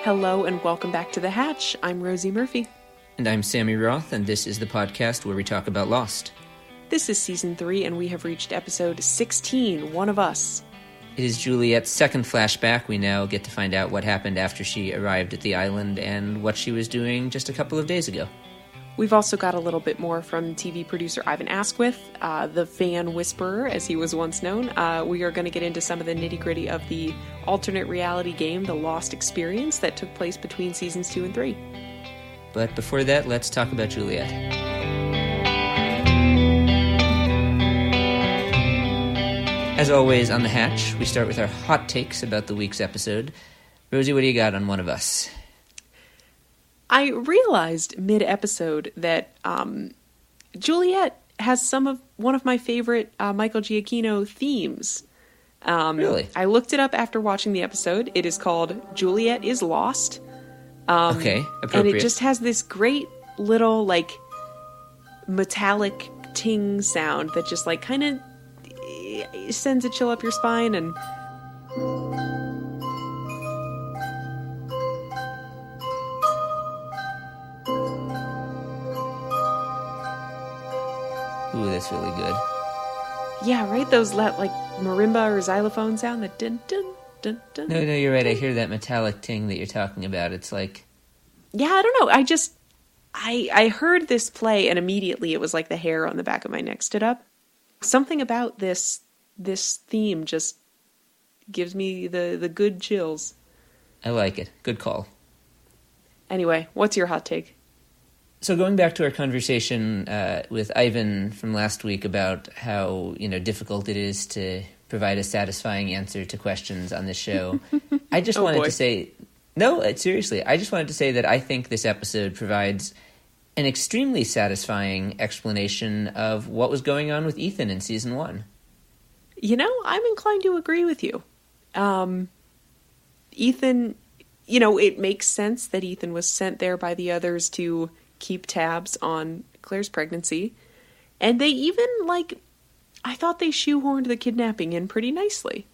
Hello and welcome back to The Hatch. I'm Rosie Murphy. And I'm Sammy Roth, and this is the podcast where we talk about Lost. This is Season 3, and we have reached episode 16, One of Us. It is Juliet's second flashback. We now get to find out what happened after she arrived at the island and what she was doing just a couple of days ago. We've also got a little bit more from TV producer Ivan Askwith, the fan whisperer, as he was once known. We are going to get into some of the nitty-gritty of the alternate reality game, The Lost Experience, that took place between Seasons 2 and 3. But before that, let's talk about Juliet. As always on The Hatch, we start with our hot takes about the week's episode. Rosie, what do you got on One of Us? I realized mid-episode that Juliet has one of my favorite Michael Giacchino themes. Really? I looked it up after watching the episode. It is called Juliet is Lost. Okay, appropriate. And it just has this great little, like, metallic ting sound that just, like, kind of sends a chill up your spine and... Ooh, that's really good. Yeah, right? Those, like, marimba or xylophone sound that dun dun dun dun. No, you're right. I hear that metallic ting that you're talking about. It's like... Yeah, I don't know. I heard this play and immediately it was like the hair on the back of my neck stood up. Something about this theme just gives me the good chills. I like it. Good call. Anyway, what's your hot take? So going back to our conversation with Ivan from last week about how, difficult it is to provide a satisfying answer to questions on this show, I just wanted to say... No, seriously, I just wanted to say that I think this episode provides an extremely satisfying explanation of what was going on with Ethan in Season 1. I'm inclined to agree with you. Ethan, it makes sense that Ethan was sent there by the others to keep tabs on Claire's pregnancy. And they even, I thought they shoehorned the kidnapping in pretty nicely.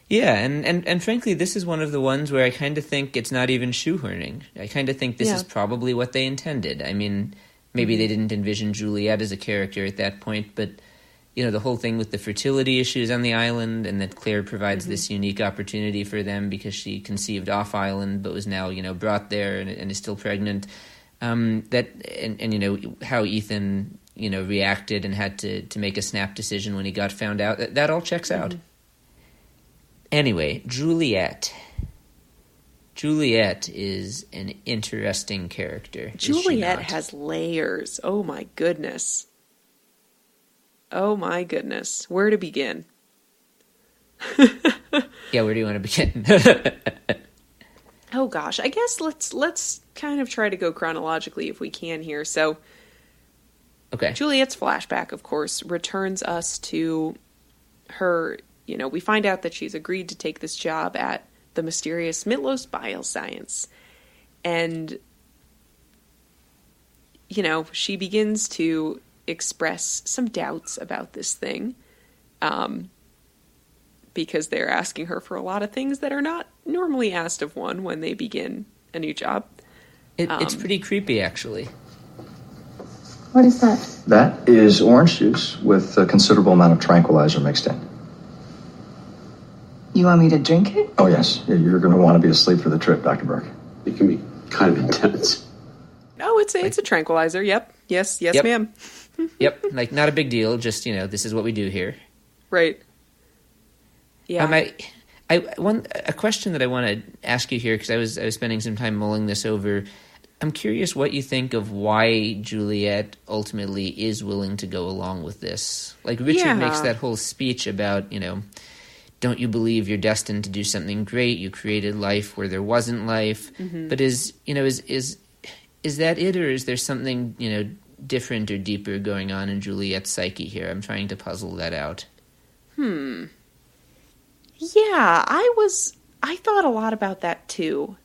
Yeah, and frankly, this is one of the ones where I kind of think it's not even shoehorning. I kind of think this is probably what they intended. I mean, maybe they didn't envision Juliet as a character at that point, but, the whole thing with the fertility issues on the island and that Claire provides this unique opportunity for them because she conceived off-island but was now, brought there and is still pregnant. How Ethan, reacted and had to make a snap decision when he got found out, that all checks out. Anyway, Juliet. Juliet is an interesting character. Juliet has layers. Oh my goodness. Oh my goodness. Where to begin? Yeah, where do you want to begin? Oh gosh, I guess let's kind of try to go chronologically if we can here. So, okay. Juliet's flashback, of course, returns us to her. We find out that she's agreed to take this job at the mysterious Mitlos Bioscience. And, she begins to express some doubts about this thing. Because they're asking her for a lot of things that are not normally asked of one when they begin a new job. It's pretty creepy, actually. What is that? That is orange juice with a considerable amount of tranquilizer mixed in. You want me to drink it? Oh, yes. You're going to want to be asleep for the trip, Dr. Burke. It can be kind of intense. Oh, it's a tranquilizer. Yep. Yes, yep. Ma'am. Yep. Not a big deal. Just, this is what we do here. Right. Yeah. A question that I want to ask you here, because I was spending some time mulling this over. I'm curious what you think of why Juliet ultimately is willing to go along with this. Like, Richard makes that whole speech about, don't you believe you're destined to do something great? You created life where there wasn't life. Mm-hmm. But is that it, or is there something, different or deeper going on in Juliet's psyche here? I'm trying to puzzle that out. Yeah, I thought a lot about that too.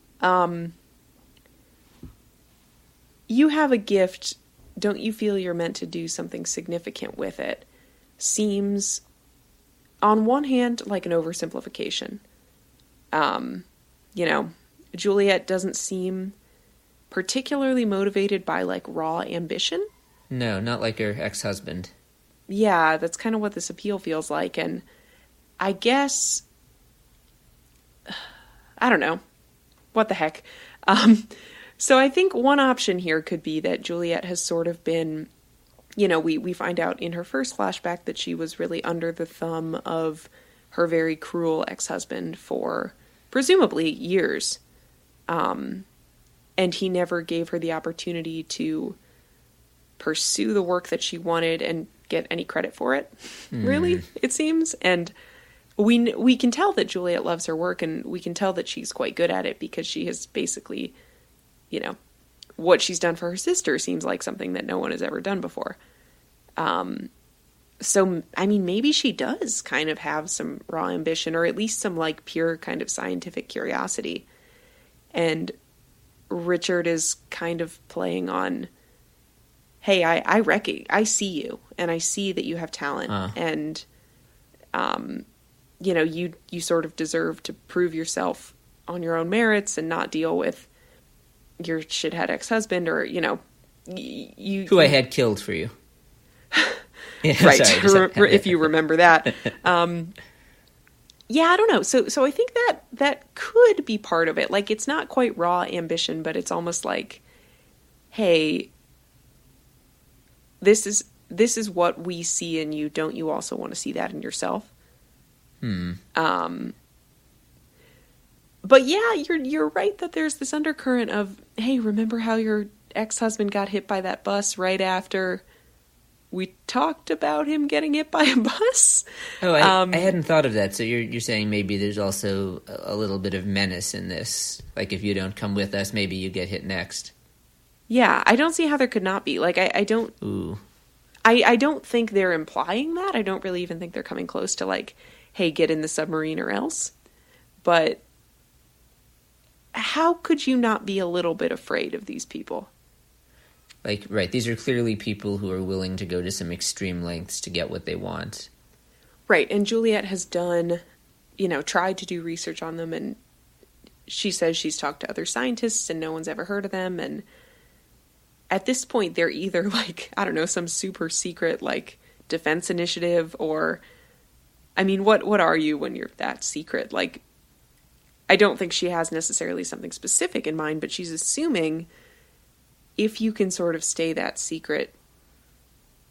You have a gift, don't you feel you're meant to do something significant with it? Seems, on one hand, like an oversimplification. Juliet doesn't seem particularly motivated by, like, raw ambition. No, not like her ex-husband. Yeah, that's kind of what this appeal feels like, and I guess... I don't know. What the heck? So I think one option here could be that Juliet has sort of been... You know, we find out in her first flashback that she was really under the thumb of her very cruel ex-husband for presumably years. And he never gave her the opportunity to pursue the work that she wanted and get any credit for it, really, it seems. And we can tell that Juliet loves her work, and we can tell that she's quite good at it because she has basically, you know, what she's done for her sister seems like something that no one has ever done before. So, I mean, maybe she does kind of have some raw ambition, or at least some, like, pure kind of scientific curiosity. And Richard is kind of playing on, hey, I see you, and I see that you have talent, and, you know, you sort of deserve to prove yourself on your own merits and not deal with your shithead ex-husband, or, you know, who I had killed for you. Yeah, right. sorry, if you remember that. Yeah, I don't know. So I think that could be part of it. Like, it's not quite raw ambition, but it's almost like, hey, this is what we see in you. Don't you also want to see that in yourself? But yeah, you're right that there's this undercurrent of, hey, remember how your ex-husband got hit by that bus right after we talked about him getting hit by a bus? Oh, I hadn't thought of that. So you're saying maybe there's also a little bit of menace in this. Like, if you don't come with us, maybe you get hit next. Yeah, I don't see how there could not be. Like, I don't... Ooh. I don't think they're implying that. I don't really even think they're coming close to, like, hey, get in the submarine or else. But how could you not be a little bit afraid of these people? Like, right, these are clearly people who are willing to go to some extreme lengths to get what they want. Right, and Juliet has done, you know, tried to do research on them, and she says she's talked to other scientists and no one's ever heard of them, and at this point they're either, like, I don't know, some super secret, like, defense initiative, or, I mean, what are you when you're that secret? Like, I don't think she has necessarily something specific in mind, but she's assuming if you can sort of stay that secret,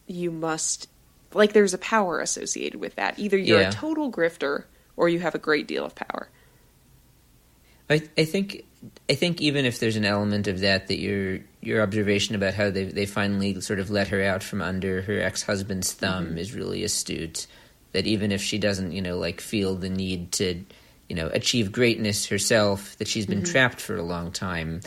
you must, like, there's a power associated with that. Either you're a total grifter or you have a great deal of power. I think even if there's an element of that your observation about how they finally sort of let her out from under her ex-husband's thumb is really astute. That even if she doesn't, you know, like, feel the need to, you know, achieve greatness herself, that she's been trapped for a long time.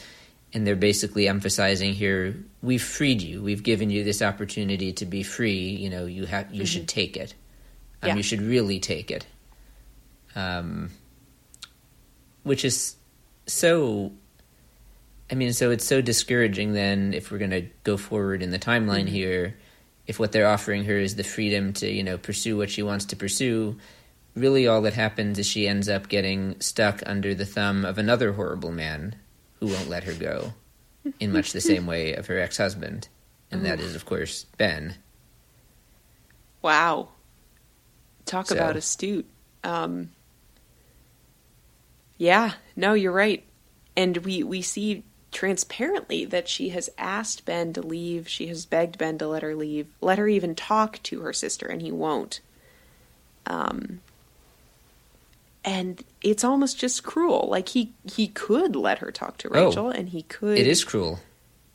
And they're basically emphasizing here, we've freed you. We've given you this opportunity to be free. You know, you should take it. You should really take it. Which is so... I mean, so it's so discouraging then, if we're going to go forward in the timeline here, if what they're offering her is the freedom to, you know, pursue what she wants to pursue, really all that happens is she ends up getting stuck under the thumb of another horrible man who won't let her go, in much the same way of her ex-husband. And that is, of course, Ben. Wow. Talk about astute. Yeah, no, you're right. And we see transparently that she has asked Ben to leave. She has begged Ben to let her leave. Let her even talk to her sister, and he won't. And it's almost just cruel. Like, he could let her talk to Rachel, and he could... It is cruel.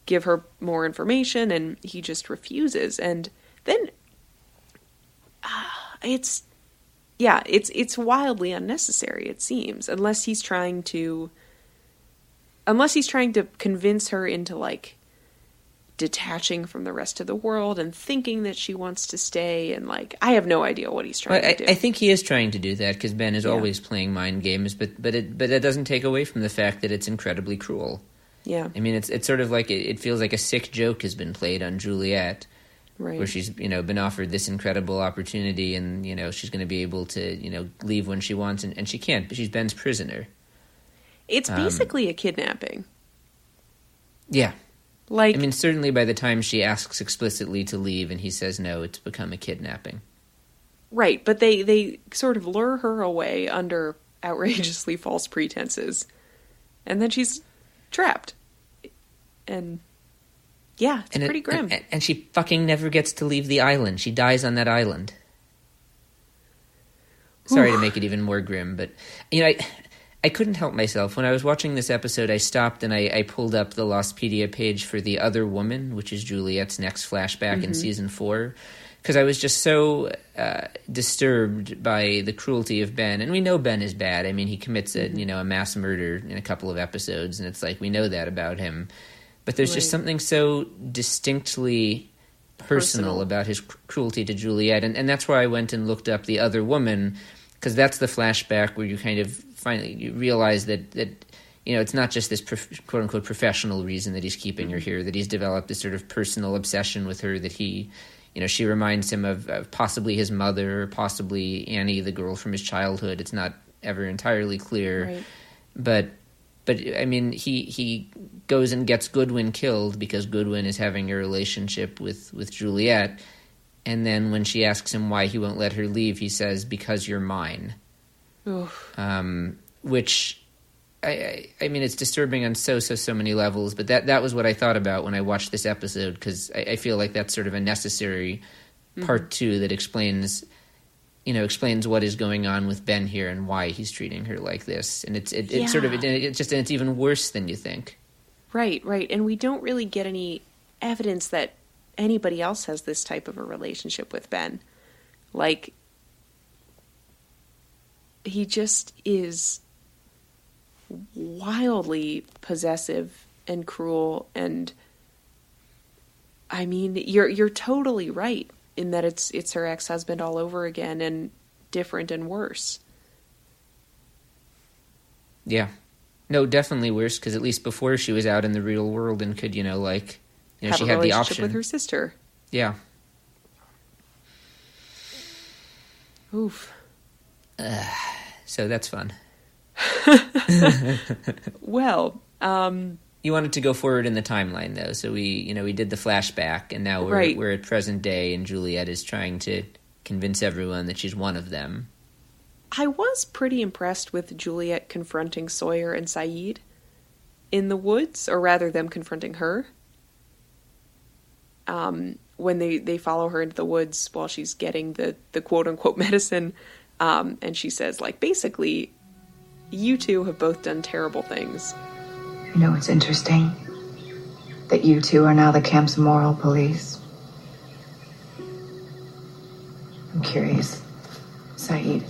Give her more information, and he just refuses. And then... it's wildly unnecessary, it seems. Unless he's trying to convince her into, like, detaching from the rest of the world and thinking that she wants to stay, and, like, I have no idea what he's trying to do. I think he is trying to do that, because Ben is always playing mind games, but that doesn't take away from the fact that it's incredibly cruel. Yeah. I mean, it's sort of like, it feels like a sick joke has been played on Juliet, right, where she's, you know, been offered this incredible opportunity, and, you know, she's going to be able to, you know, leave when she wants, and she can't, but she's Ben's prisoner. It's basically a kidnapping. Yeah. Like, I mean, certainly by the time she asks explicitly to leave and he says no, it's become a kidnapping. right, but they sort of lure her away under outrageously false pretenses. And then she's trapped. And yeah, it's pretty grim. And she fucking never gets to leave the island. She dies on that island. Sorry to make it even more grim, but I couldn't help myself. When I was watching this episode, I stopped and I pulled up the Lostpedia page for The Other Woman, which is Juliet's next flashback in season 4, because I was just so disturbed by the cruelty of Ben. And we know Ben is bad. I mean, he commits a mass murder in a couple of episodes, and it's like we know that about him. But there's just something so distinctly personal about his cruelty to Juliet, and that's why I went and looked up The Other Woman, because that's the flashback where you kind of finally you realize that it's not just this quote unquote professional reason that he's keeping her here, that he's developed this sort of personal obsession with her, that he, she reminds him of possibly his mother, or possibly Annie, the girl from his childhood. It's not ever entirely clear, Right. but I mean, he goes and gets Goodwin killed because Goodwin is having a relationship with Juliet, and then when she asks him why he won't let her leave, he says, "Because you're mine." Oof. Which, I mean, it's disturbing on so many levels, but that was what I thought about when I watched this episode, because I feel like that's sort of a necessary part 2 that explains what is going on with Ben here and why he's treating her like this. And it's even worse than you think. Right. And we don't really get any evidence that anybody else has this type of a relationship with Ben. Like, he just is wildly possessive and cruel, and I mean, you're totally right in that it's her ex-husband all over again, and different and worse. Yeah. No, definitely worse, because at least before she was out in the real world and could, have she a had the relationship option with her sister. Yeah. Oof. So that's fun. Well, you wanted to go forward in the timeline, though, so we did the flashback, and now we're at present day, and Juliet is trying to convince everyone that she's one of them. I was pretty impressed with Juliet confronting Sawyer and Saeed in the woods, or rather them confronting her. When they follow her into the woods while she's getting the quote-unquote medicine, and she says, like, basically, you two have both done terrible things. You know, it's interesting that you two are now the camp's moral police. I'm curious, Saeed,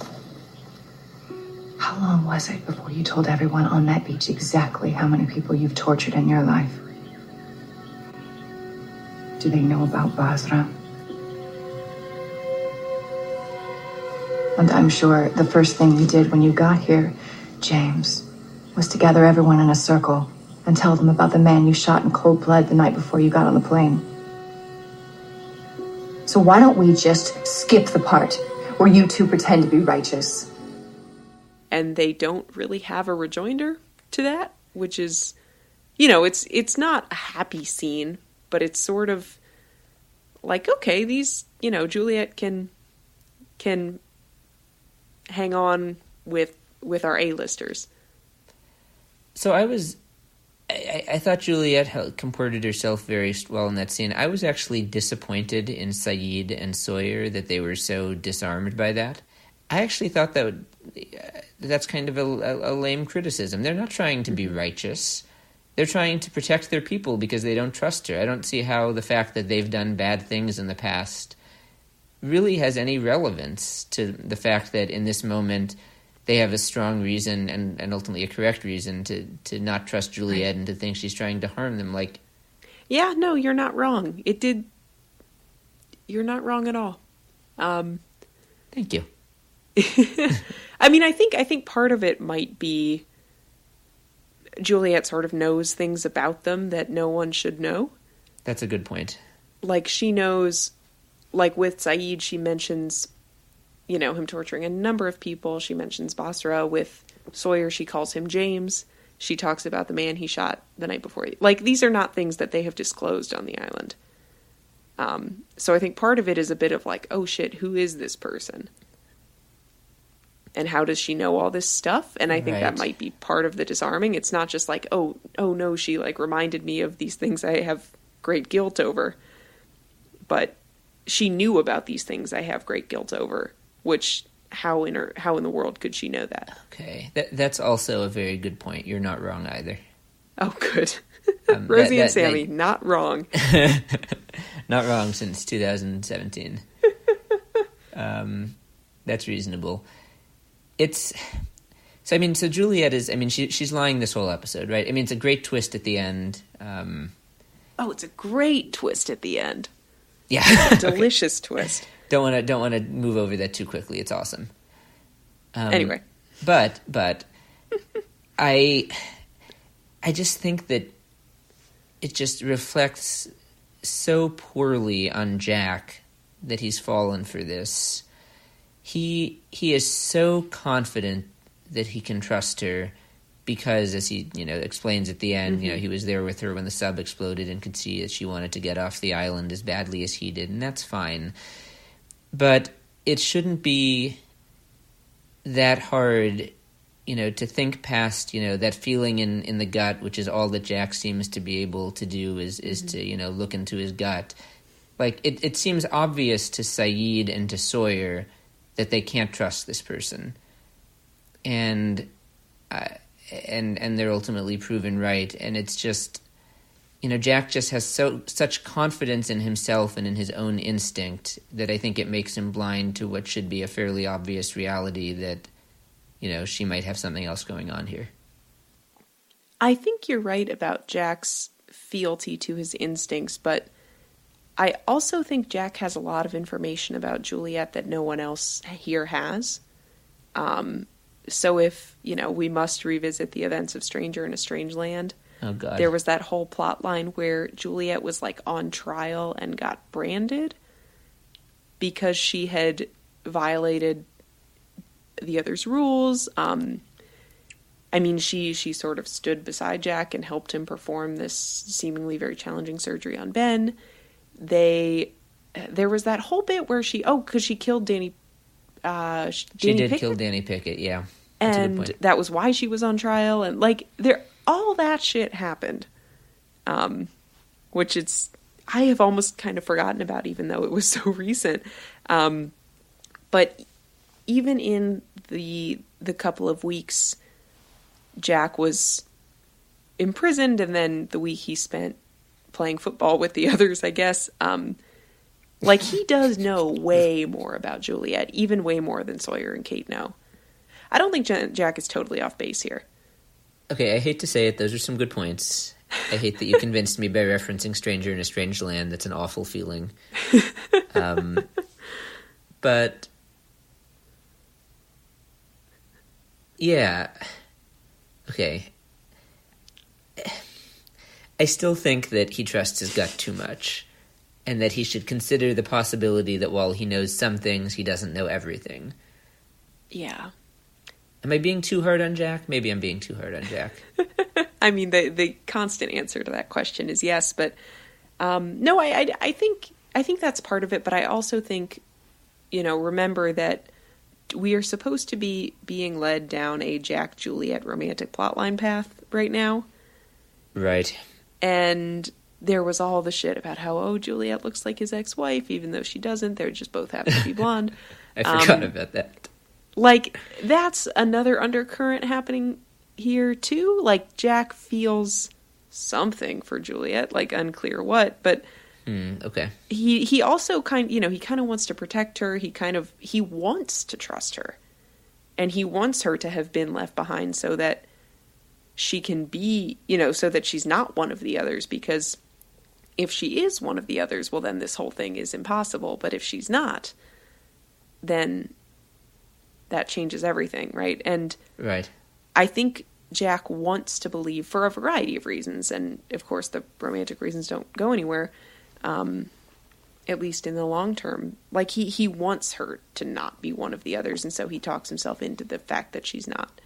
how long was it before you told everyone on that beach exactly how many people you've tortured in your life? Do they know about Basra? And I'm sure the first thing you did when you got here, James, was to gather everyone in a circle and tell them about the man you shot in cold blood the night before you got on the plane. So why don't we just skip the part where you two pretend to be righteous? And they don't really have a rejoinder to that, which is, it's not a happy scene, but it's sort of like, okay, these, Juliet can hang on with our A-listers. So I thought Juliet comported herself very well in that scene. I was actually disappointed in Saeed and Sawyer that they were so disarmed by that. I actually thought that's kind of a lame criticism. They're not trying to be righteous. They're trying to protect their people because they don't trust her. I don't see how the fact that they've done bad things in the past really has any relevance to the fact that in this moment they have a strong reason and ultimately a correct reason to not trust Juliet and to think she's trying to harm them. Like, yeah, no, you're not wrong. You're not wrong at all. Thank you. I mean, I think part of it might be Juliet sort of knows things about them that no one should know. That's a good point. Like, she knows, like with Saeed, she mentions, him torturing a number of people. She mentions Basra. With Sawyer, she calls him James. She talks about the man he shot the night before. Like, these are not things that they have disclosed on the island. So I think part of it is a bit of like, oh shit, who is this person? And how does she know all this stuff? And I think that might be part of the disarming. It's not just like, oh no, she like reminded me of these things I have great guilt over. But she knew about these things I have great guilt over, which how in the world could she know that? Okay. That's also a very good point. You're not wrong either. Oh, good. Rosie and Sammy, not wrong. Not wrong since 2017. That's reasonable. So Juliet is, she's lying this whole episode, right? I mean, it's a great twist at the end. It's a great twist at the end. Yeah. Delicious twist. Don't want to move over that too quickly. It's awesome. Anyway. But I just think that it just reflects so poorly on Jack that he's fallen for this. He is so confident that he can trust her because, as he explains at the end, he was there with her when the sub exploded and could see that she wanted to get off the island as badly as he did, and that's fine. But it shouldn't be that hard, to think past, that feeling in the gut, which is all that Jack seems to be able to do is to, look into his gut. Like, it seems obvious to Saeed and to Sawyer that they can't trust this person. And they're ultimately proven right. And it's just, Jack just has such confidence in himself and in his own instinct that I think it makes him blind to what should be a fairly obvious reality that, she might have something else going on here. I think you're right about Jack's fealty to his instincts, but I also think Jack has a lot of information about Juliet that no one else here has. So if, we must revisit the events of Stranger in a Strange Land. Oh, God. There was that whole plot line where Juliet was, like, on trial and got branded because she had violated the other's rules. She sort of stood beside Jack and helped him perform this seemingly very challenging surgery on Ben. There was that whole bit where because she killed Danny. She did kill Danny Pickett, yeah. That's a good point. That was why she was on trial, and all that shit happened. Which I have almost kind of forgotten about, even though it was so recent. But even in the couple of weeks Jack was imprisoned, and then the week he spent playing football with the others, I guess, he does know way more about Juliet, even way more than Sawyer and Kate know. I don't think Jack is totally off base here. Okay, I hate to say it, those are some good points. I hate that you convinced me by referencing Stranger in a Strange Land. That's an awful feeling. But yeah, okay. I still think that he trusts his gut too much, and that he should consider the possibility that while he knows some things, he doesn't know everything. Yeah. Am I being too hard on Jack? Maybe I'm being too hard on Jack. The constant answer to that question is yes, but no, I think that's part of it, but I also think, remember that we are supposed to be being led down a Jack-Juliet romantic plotline path right now. Right. And there was all the shit about how, Juliet looks like his ex-wife, even though she doesn't. They just both happen to be blonde. I forgot about that. That's another undercurrent happening here, too. Jack feels something for Juliet, unclear what, but okay. He also he kind of wants to protect her. He wants to trust her. And he wants her to have been left behind so that she can be, so that she's not one of the others, because if she is one of the others, well, then this whole thing is impossible. But if she's not, then that changes everything, right? And right. I think Jack wants to believe, for a variety of reasons, and of course the romantic reasons don't go anywhere, at least in the long term. He wants her to not be one of the others, and so he talks himself into the fact that she's not.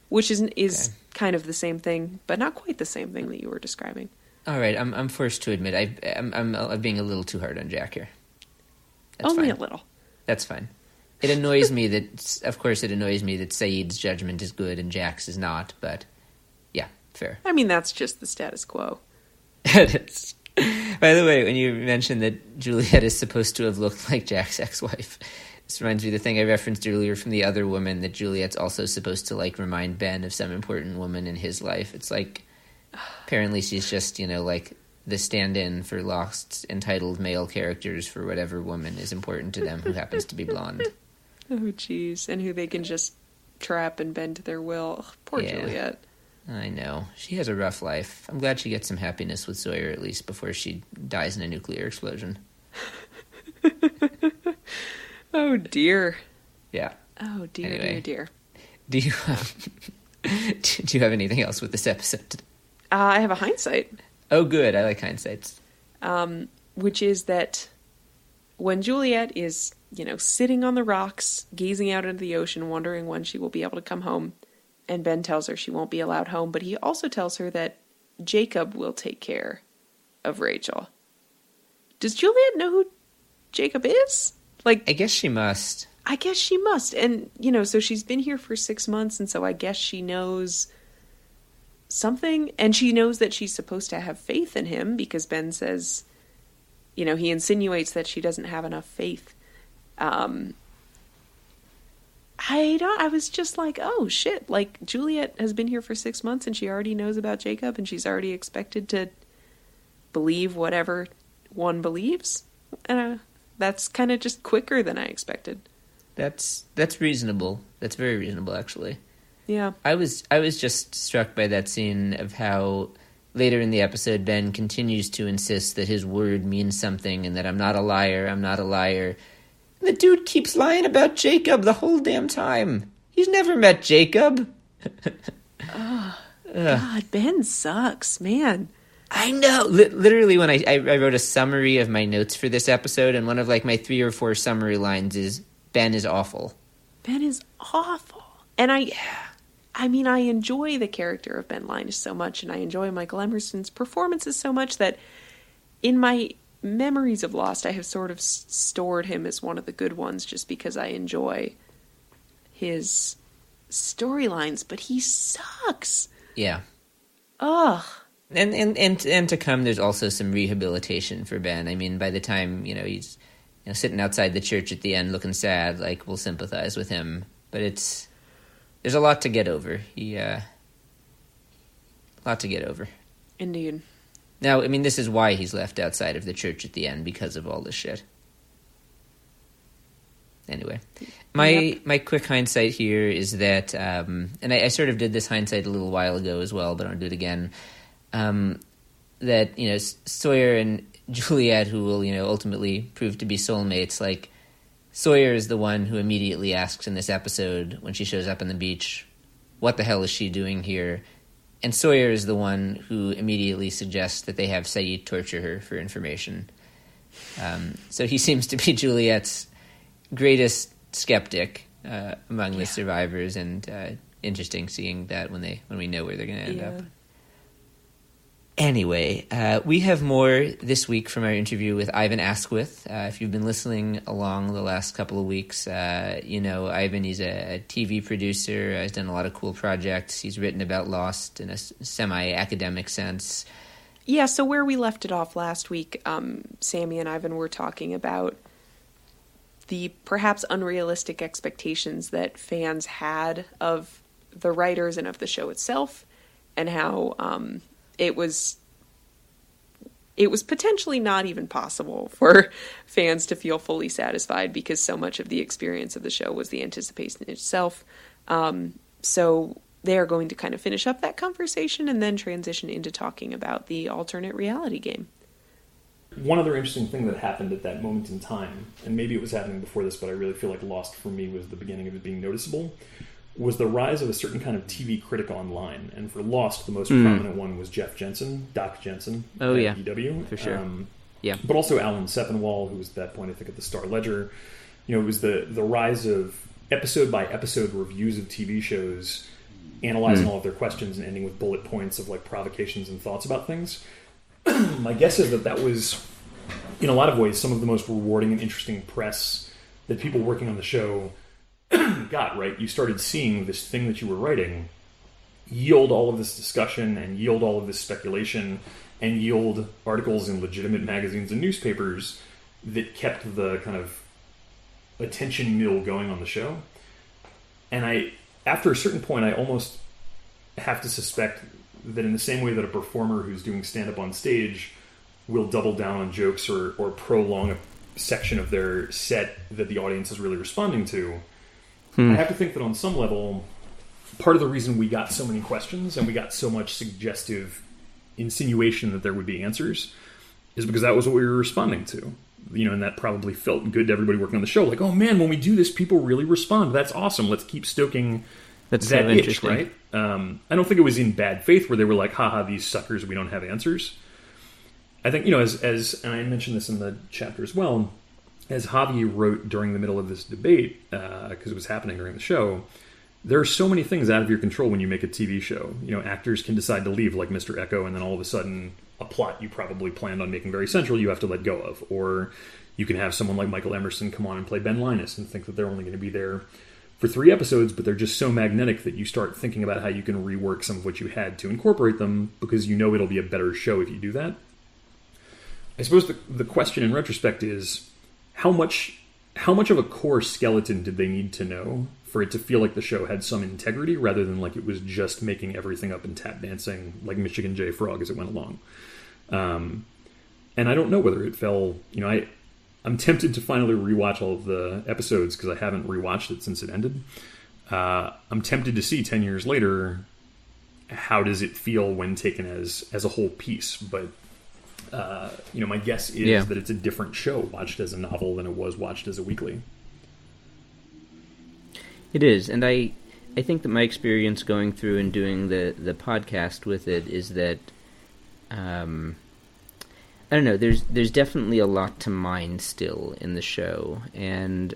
which is kind of the same thing, but not quite the same thing that you were describing. All right, I'm forced to admit I'm being a little too hard on Jack here. That's Only fine. a little. That's fine. It annoys me that, of course, Saeed's judgment is good and Jack's is not, but yeah, fair. I mean, that's just the status quo. It is. By the way, when you mentioned that Juliet is supposed to have looked like Jack's ex-wife, this reminds me of the thing I referenced earlier from The Other Woman, that Juliet's also supposed to, like, remind Ben of some important woman in his life. It's like, apparently she's just, like, the stand-in for lost, entitled male characters for whatever woman is important to them who happens to be blonde. Oh, jeez. And who they can just trap and bend to their will. Ugh, poor Juliet. I know. She has a rough life. I'm glad she gets some happiness with Sawyer, at least, before she dies in a nuclear explosion. Oh, dear. Yeah. Oh, dear, Anyway. dear. Do you have anything else with this episode? I have a hindsight. Oh, good. I like hindsights. Which is that when Juliet is, sitting on the rocks, gazing out into the ocean, wondering when she will be able to come home, and Ben tells her she won't be allowed home, but he also tells her that Jacob will take care of Rachel. Does Juliet know who Jacob is? I guess she must. I guess she must. And, so she's been here for 6 months, and so I guess she knows something, and she knows that she's supposed to have faith in him, because Ben says, he insinuates that she doesn't have enough faith. I was just like, oh shit, Juliet has been here for 6 months and she already knows about Jacob and she's already expected to believe whatever one believes. That's kind of just quicker than I expected. That's reasonable. That's very reasonable, actually. Yeah. I was just struck by that scene of how later in the episode Ben continues to insist that his word means something and that I'm not a liar. The dude keeps lying about Jacob the whole damn time. He's never met Jacob. God, Ben sucks, man. I know. Literally, when I wrote a summary of my notes for this episode, and one of my 3 or 4 summary lines is, Ben is awful. Ben is awful. And I enjoy the character of Ben Linus so much, and I enjoy Michael Emerson's performances so much that in my memories of Lost, I have sort of stored him as one of the good ones just because I enjoy his storylines, but he sucks. Yeah. Ugh. And to come, there's also some rehabilitation for Ben. I mean, by the time, he's sitting outside the church at the end looking sad, we'll sympathize with him. But there's a lot to get over. A lot to get over. Indeed. Now, I mean, this is why he's left outside of the church at the end, because of all this shit. Anyway, my quick hindsight here is that, and I sort of did this hindsight a little while ago as well, but I don't do it again, that, Sawyer and Juliet, who will, ultimately prove to be soulmates, Sawyer is the one who immediately asks in this episode, when she shows up on the beach, what the hell is she doing here? And Sawyer is the one who immediately suggests that they have Saeed torture her for information. So he seems to be Juliet's greatest skeptic among the survivors, and interesting seeing that when we know where they're going to end up. Anyway, we have more this week from our interview with Ivan Askwith. If you've been listening along the last couple of weeks, Ivan, he's a TV producer. He's done a lot of cool projects. He's written about Lost in a semi-academic sense. Yeah, so where we left it off last week, Sammy and Ivan were talking about the perhaps unrealistic expectations that fans had of the writers and of the show itself, and how it was potentially not even possible for fans to feel fully satisfied because so much of the experience of the show was the anticipation itself. So they are going to kind of finish up that conversation and then transition into talking about the alternate reality game. One other interesting thing that happened at that moment in time, and maybe it was happening before this, but I really feel like Lost for me was the beginning of it being noticeable, was the rise of a certain kind of TV critic online. And for Lost, the most prominent one was Jeff Jensen, Doc Jensen at EW. For sure. But also Alan Sepinwall, who was at that point, I think, at the Star Ledger. It was the rise of episode-by-episode reviews of TV shows analyzing all of their questions and ending with bullet points of like provocations and thoughts about things. My guess is that was, in a lot of ways, some of the most rewarding and interesting press that people working on the show got, right? You started seeing this thing that you were writing yield all of this discussion and yield all of this speculation and yield articles in legitimate magazines and newspapers that kept the kind of attention mill going on the show. And after a certain point, I almost have to suspect that in the same way that a performer who's doing stand-up on stage will double down on jokes or prolong a section of their set that the audience is really responding to, I have to think that on some level, part of the reason we got so many questions and we got so much suggestive insinuation that there would be answers is because that was what we were responding to. And that probably felt good to everybody working on the show. Like, oh man, when we do this, people really respond. That's awesome. Let's keep stoking that itch, right? I don't think it was in bad faith where they were like, haha, these suckers, we don't have answers. I think, as and I mentioned this in the chapter as well, as Javi wrote during the middle of this debate, because it was happening during the show, there are so many things out of your control when you make a TV show. Actors can decide to leave, like Mr. Echo, and then all of a sudden a plot you probably planned on making very central you have to let go of. Or you can have someone like Michael Emerson come on and play Ben Linus and think that they're only going to be there for 3 episodes, but they're just so magnetic that you start thinking about how you can rework some of what you had to incorporate them because it'll be a better show if you do that. I suppose the question in retrospect is how much of a core skeleton did they need to know for it to feel like the show had some integrity rather than like it was just making everything up and tap dancing like Michigan J. Frog as it went along. And I don't know whether it fell, I'm tempted to finally rewatch all of the episodes because I haven't rewatched it since it ended. I'm tempted to see 10 years later, how does it feel when taken as a whole piece? But, my guess is that it's a different show watched as a novel than it was watched as a weekly. It is, and I think that my experience going through and doing the podcast with it is that, I don't know, there's definitely a lot to mine still in the show, and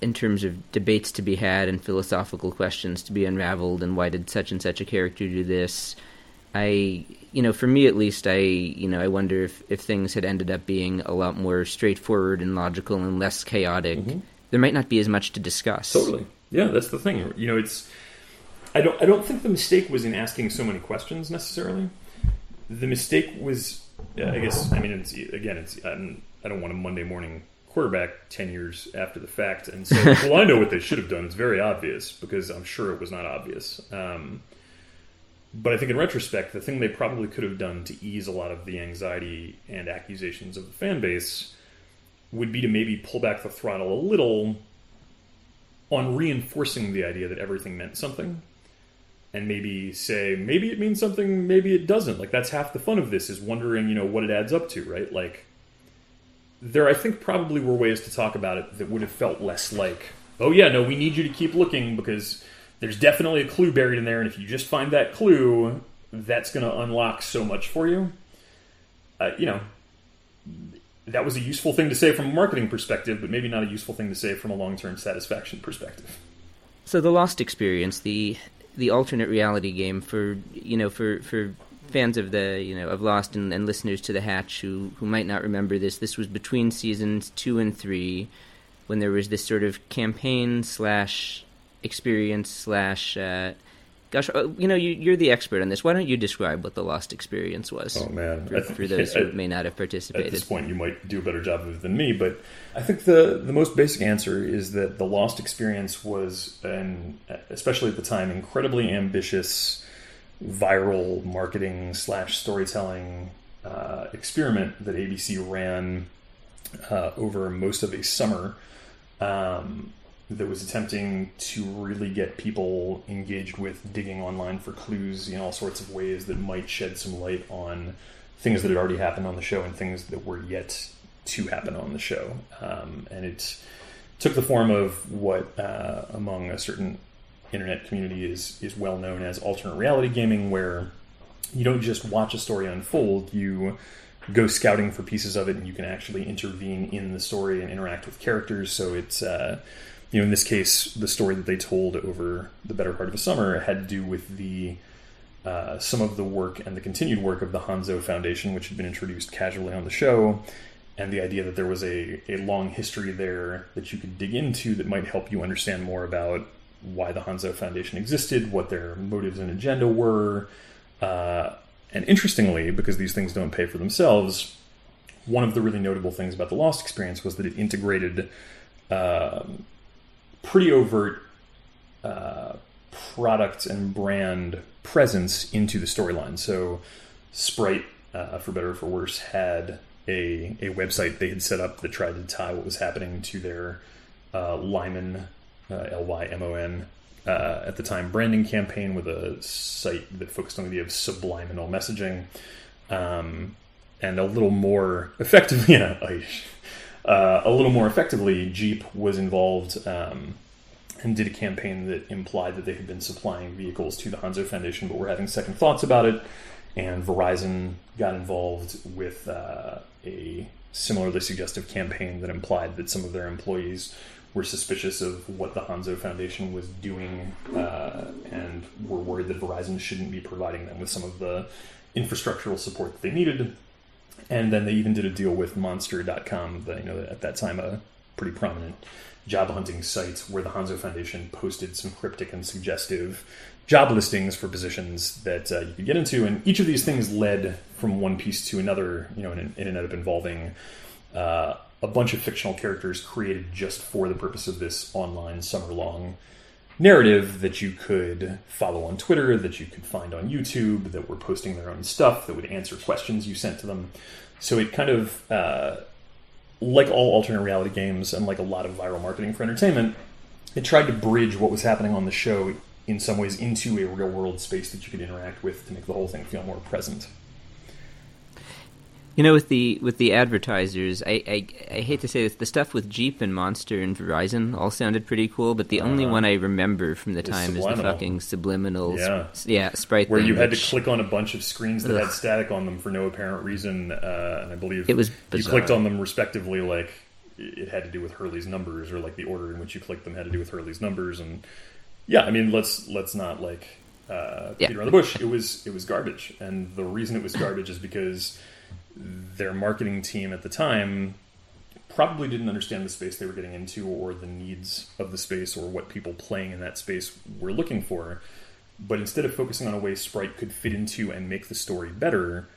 in terms of debates to be had and philosophical questions to be unraveled, and why did such and such a character do this, for me at least, I wonder if things had ended up being a lot more straightforward and logical and less chaotic, there might not be as much to discuss. Totally. Yeah, that's the thing. I don't think the mistake was in asking so many questions necessarily. The mistake was, I don't want a Monday morning quarterback 10 years after the fact and say, well, I know what they should have done. It's very obvious, because I'm sure it was not obvious. But I think in retrospect, the thing they probably could have done to ease a lot of the anxiety and accusations of the fan base would be to maybe pull back the throttle a little on reinforcing the idea that everything meant something. And maybe say, maybe it means something, maybe it doesn't. Like, that's half the fun of this, is wondering, what it adds up to, right? Like, there, I think, probably were ways to talk about it that would have felt less like, oh yeah, no, we need you to keep looking because there's definitely a clue buried in there, and if you just find that clue, that's going to unlock so much for you. That was a useful thing to say from a marketing perspective, but maybe not a useful thing to say from a long-term satisfaction perspective. So the Lost experience, the alternate reality game for fans of of Lost and listeners to The Hatch who might not remember this was between seasons 2 and 3 when there was this sort of campaign / experience / gosh, you're the expert on this. Why don't you describe what the Lost experience was? Oh, man. For those who may not have participated. At this point, you might do a better job of it than me, but I think the most basic answer is that the Lost experience was, especially at the time, incredibly ambitious, viral marketing / storytelling experiment that ABC ran over most of a summer. That was attempting to really get people engaged with digging online for clues in all sorts of ways that might shed some light on things that had already happened on the show and things that were yet to happen on the show. And it took the form of what among a certain internet community is well known as alternate reality gaming, where you don't just watch a story unfold, you go scouting for pieces of it, and you can actually intervene in the story and interact with characters. So it's in this case, the story that they told over the better part of a summer had to do with the some of the work and the continued work of the Hanzo Foundation, which had been introduced casually on the show, and the idea that there was a long history there that you could dig into that might help you understand more about why the Hanzo Foundation existed, what their motives and agenda were. And interestingly, because these things don't pay for themselves, one of the really notable things about the Lost experience was that it integrated pretty overt product and brand presence into the storyline. So Sprite, for better or for worse, had a website they had set up that tried to tie what was happening to their Lyman, Lymon, at the time, branding campaign, with a site that focused on the idea of subliminal messaging. And a little more effectively, Jeep was involved and did a campaign that implied that they had been supplying vehicles to the Hanzo Foundation, but were having second thoughts about it. And Verizon got involved with a similarly suggestive campaign that implied that some of their employees were suspicious of what the Hanzo Foundation was doing, and were worried that Verizon shouldn't be providing them with some of the infrastructural support that they needed. And then they even did a deal with Monster.com, at that time a pretty prominent job hunting site, where the Hanzo Foundation posted some cryptic and suggestive job listings for positions that you could get into. And each of these things led from one piece to another, and it ended up involving a bunch of fictional characters created just for the purpose of this online summer-long narrative that you could follow on Twitter, that you could find on YouTube, that were posting their own stuff, that would answer questions you sent to them. So it kind of, like all alternate reality games and like a lot of viral marketing for entertainment, it tried to bridge what was happening on the show in some ways into a real-world space that you could interact with to make the whole thing feel more present. With the advertisers, I hate to say this, the stuff with Jeep and Monster and Verizon all sounded pretty cool, but the only one I remember from the time is the fucking subliminal Sprite where thing, you had to click on a bunch of screens that had static on them for no apparent reason, and I believe it was bizarre. You clicked on them respectively, like it had to do with Hurley's numbers, or like the order in which you clicked them had to do with Hurley's numbers, and let's not like beat around the bush. It was garbage, and the reason it was garbage is because their marketing team at the time probably didn't understand the space they were getting into, or the needs of the space, or what people playing in that space were looking for. But instead of focusing on a way Sprite could fit into and make the story better,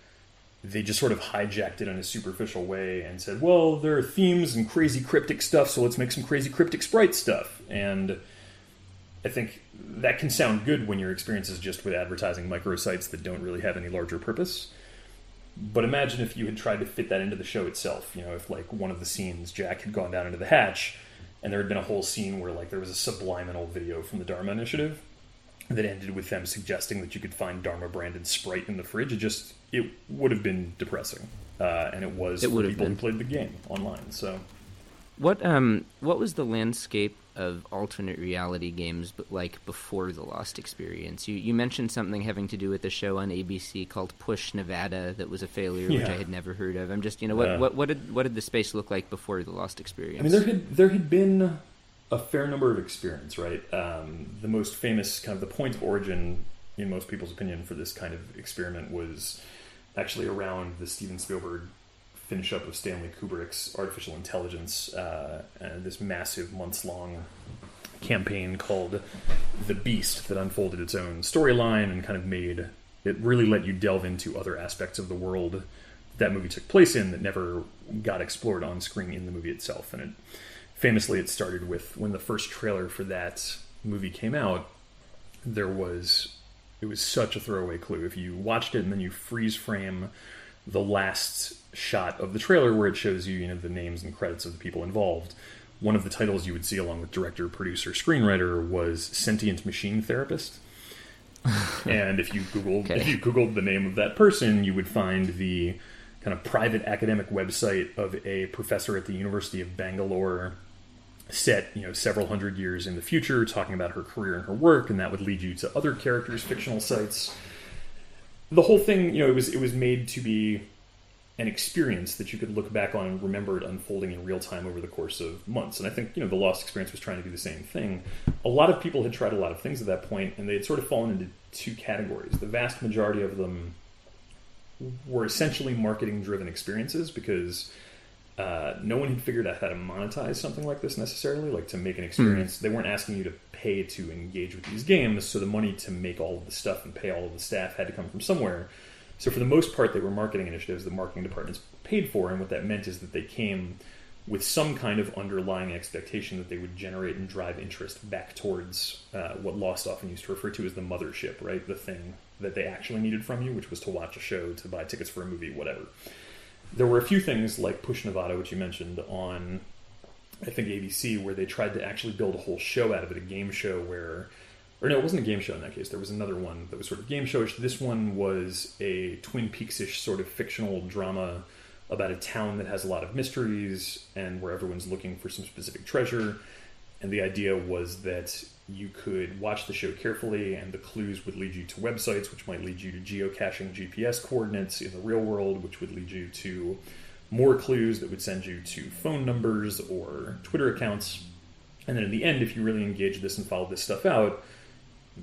they just sort of hijacked it in a superficial way and said, well, there are themes and crazy cryptic stuff, so let's make some crazy cryptic Sprite stuff. And I think that can sound good when your experience is just with advertising microsites that don't really have any larger purpose. But imagine if you had tried to fit that into the show itself. If like one of the scenes, Jack had gone down into the hatch, and there had been a whole scene where like there was a subliminal video from the Dharma Initiative that ended with them suggesting that you could find Dharma branded Sprite in the fridge. It would have been depressing, and it was for people who played the game online. So, what was the landscape of alternate reality games like before the Lost experience? You mentioned something having to do with a show on ABC called Push Nevada that was a failure, which I had never heard of. I'm just what did the space look like before the Lost experience? I mean, there had been a fair number of experiments, right? The most famous, kind of the point of origin in most people's opinion for this kind of experiment was actually around the Steven Spielberg finish up of Stanley Kubrick's Artificial Intelligence, and this massive months-long campaign called The Beast that unfolded its own storyline and kind of it really let you delve into other aspects of the world that movie took place in that never got explored on screen in the movie itself. And famously it started with, when the first trailer for that movie came out, it was such a throwaway clue. If you watched it and then you freeze frame the last shot of the trailer where it shows you, the names and credits of the people involved, one of the titles you would see along with director, producer, screenwriter was Sentient Machine Therapist. And if you Googled the name of that person, you would find the kind of private academic website of a professor at the University of Bangalore, set several hundred years in the future, talking about her career and her work, and that would lead you to other characters' fictional sites. The whole thing, it was made to be an experience that you could look back on and remember it unfolding in real time over the course of months. And I think, the Lost experience was trying to do the same thing. A lot of people had tried a lot of things at that point, and they had sort of fallen into two categories. The vast majority of them were essentially marketing-driven experiences because no one had figured out how to monetize something like this necessarily, like to make an experience. They weren't asking you to pay to engage with these games, so the money to make all of the stuff and pay all of the staff had to come from somewhere. So for the most part, they were marketing initiatives that marketing departments paid for, and what that meant is that they came with some kind of underlying expectation that they would generate and drive interest back towards what Lost often used to refer to as the mothership, right? The thing that they actually needed from you, which was to watch a show, to buy tickets for a movie, whatever. There were a few things like Push Nevada, which you mentioned, on, I think, ABC, where they tried to actually build a whole show out of it, a game show where... Or no, it wasn't a game show in that case. There was another one that was sort of game showish. This one was a Twin Peaks-ish sort of fictional drama about a town that has a lot of mysteries and where everyone's looking for some specific treasure. And the idea was that you could watch the show carefully, and the clues would lead you to websites, which might lead you to geocaching GPS coordinates in the real world, which would lead you to more clues that would send you to phone numbers or Twitter accounts. And then in the end, if you really engaged this and followed this stuff out,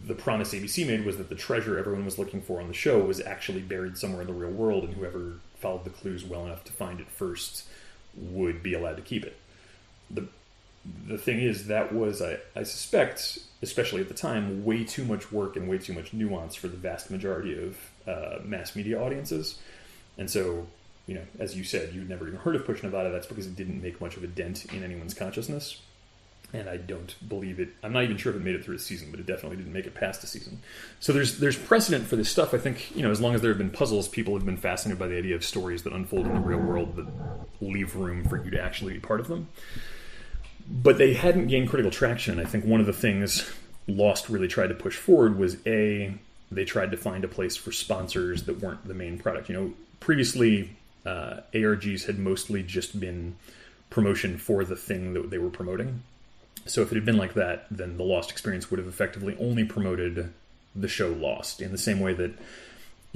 the promise ABC made was that the treasure everyone was looking for on the show was actually buried somewhere in the real world, and whoever followed the clues well enough to find it first would be allowed to keep it. The thing is, that was, I suspect, especially at the time, way too much work and way too much nuance for the vast majority of mass media audiences. And so, as you said, you'd never even heard of Push Nevada. That's because it didn't make much of a dent in anyone's consciousness. And I don't believe it. I'm not even sure if it made it through a season, but it definitely didn't make it past a season. So there's precedent for this stuff. I think, as long as there have been puzzles, people have been fascinated by the idea of stories that unfold in the real world that leave room for you to actually be part of them. But they hadn't gained critical traction. I think one of the things Lost really tried to push forward was, they tried to find a place for sponsors that weren't the main product. Previously, ARGs had mostly just been promotion for the thing that they were promoting. So if it had been like that, then the Lost experience would have effectively only promoted the show Lost, in the same way that,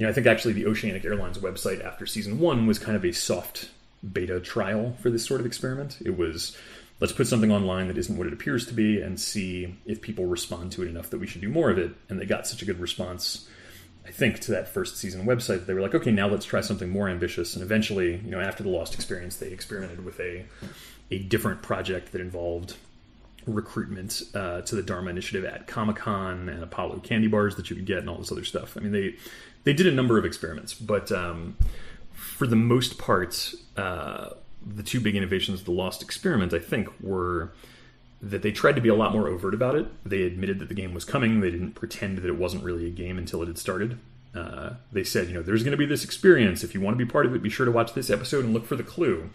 I think actually the Oceanic Airlines website after season 1 was kind of a soft beta trial for this sort of experiment. It was, let's put something online that isn't what it appears to be and see if people respond to it enough that we should do more of it. And they got such a good response, I think, to that first season website. They were like, okay, now let's try something more ambitious. And eventually, after the Lost experience, they experimented with a different project that involved recruitment to the Dharma Initiative at Comic-Con and Apollo candy bars that you could get and all this other stuff. I mean, they did a number of experiments, but for the most part, the two big innovations of the Lost experiment, I think, were that they tried to be a lot more overt about it. They admitted that the game was coming. They didn't pretend that it wasn't really a game until it had started. They said, there's going to be this experience. If you want to be part of it, be sure to watch this episode and look for the clue.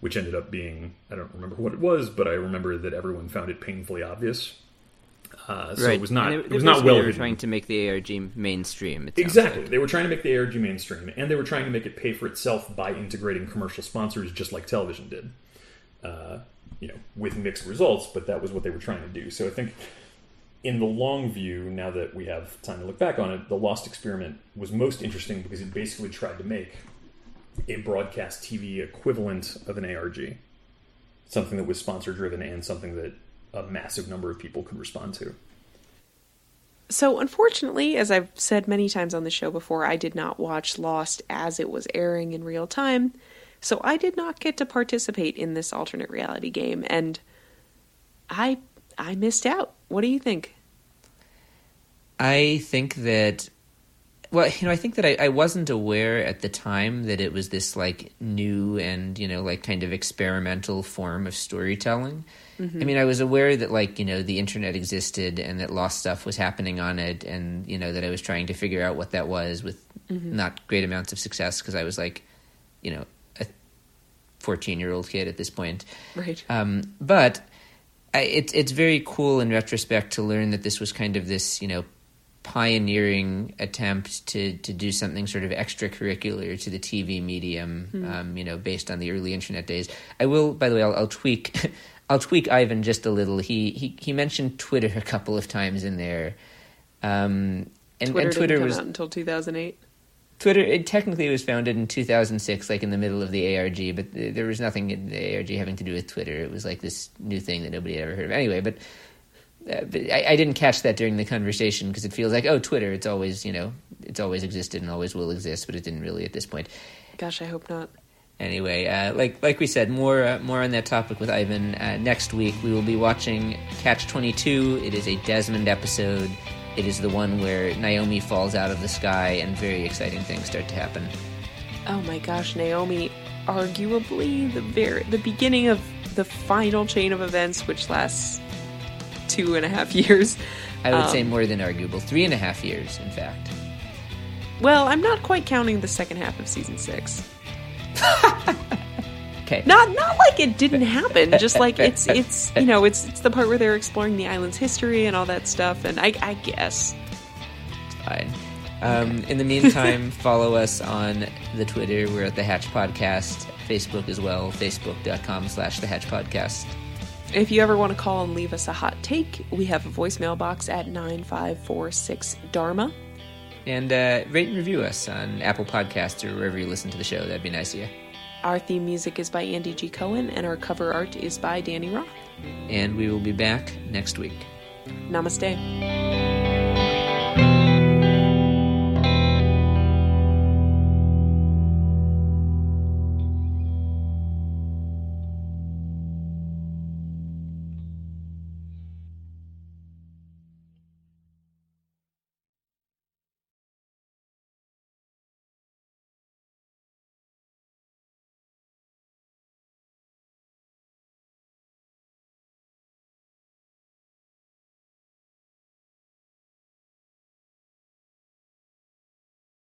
Which ended up being, I don't remember what it was, but I remember that everyone found it painfully obvious. So right. It was not well hidden. They were trying to make the ARG mainstream. Exactly. Like. They were trying to make the ARG mainstream, and they were trying to make it pay for itself by integrating commercial sponsors just like television did. With mixed results, but that was what they were trying to do. So I think in the long view, now that we have time to look back on it, the Lost experiment was most interesting because it basically tried to make a broadcast TV equivalent of an ARG. Something that was sponsor-driven and something that a massive number of people could respond to. So, unfortunately, as I've said many times on the show before, I did not watch Lost as it was airing in real time, so I did not get to participate in this alternate reality game, and I missed out. What do you think? I think that... Well, I think that I wasn't aware at the time that it was this, new and, kind of experimental form of storytelling. Mm-hmm. I mean, I was aware that, the internet existed and that Lost stuff was happening on it and, that I was trying to figure out what that was with not great amounts of success because I was, a 14-year-old kid at this point. Right. But it's very cool in retrospect to learn that this was kind of this, pioneering attempt to do something sort of extracurricular to the TV medium, based on the early internet days. I will, by the way, I'll tweak Ivan just a little. He mentioned Twitter a couple of times in there, and Twitter didn't come out until 2008. Twitter, it technically was founded in 2006, like in the middle of the ARG, but there was nothing in the ARG having to do with Twitter. It was like this new thing that nobody had ever heard of. Anyway, but I didn't catch that during the conversation because it feels like, oh, Twitter, it's always existed and always will exist, but it didn't really at this point. Gosh, I hope not. Anyway, like we said, more on that topic with Ivan. Next week, we will be watching Catch-22. It is a Desmond episode. It is the one where Naomi falls out of the sky and very exciting things start to happen. Oh my gosh, Naomi, arguably the beginning of the final chain of events, which lasts 2.5 years. I would say more than arguable. 3.5 years, in fact. Well, I'm not quite counting the second half of season 6. Okay. Not like it didn't happen, just like it's the part where they're exploring the island's history and all that stuff, and I guess it's fine. In the meantime, follow us on the Twitter. We're at The Hatch Podcast. Facebook as well, facebook.com/The Hatch Podcast. If you ever want to call and leave us a hot take, we have a voicemail box at 9546-DHARMA. And rate and review us on Apple Podcasts or wherever you listen to the show. That'd be nice of you. Our theme music is by Andy G. Cohen, and our cover art is by Danny Roth. And we will be back next week. Namaste.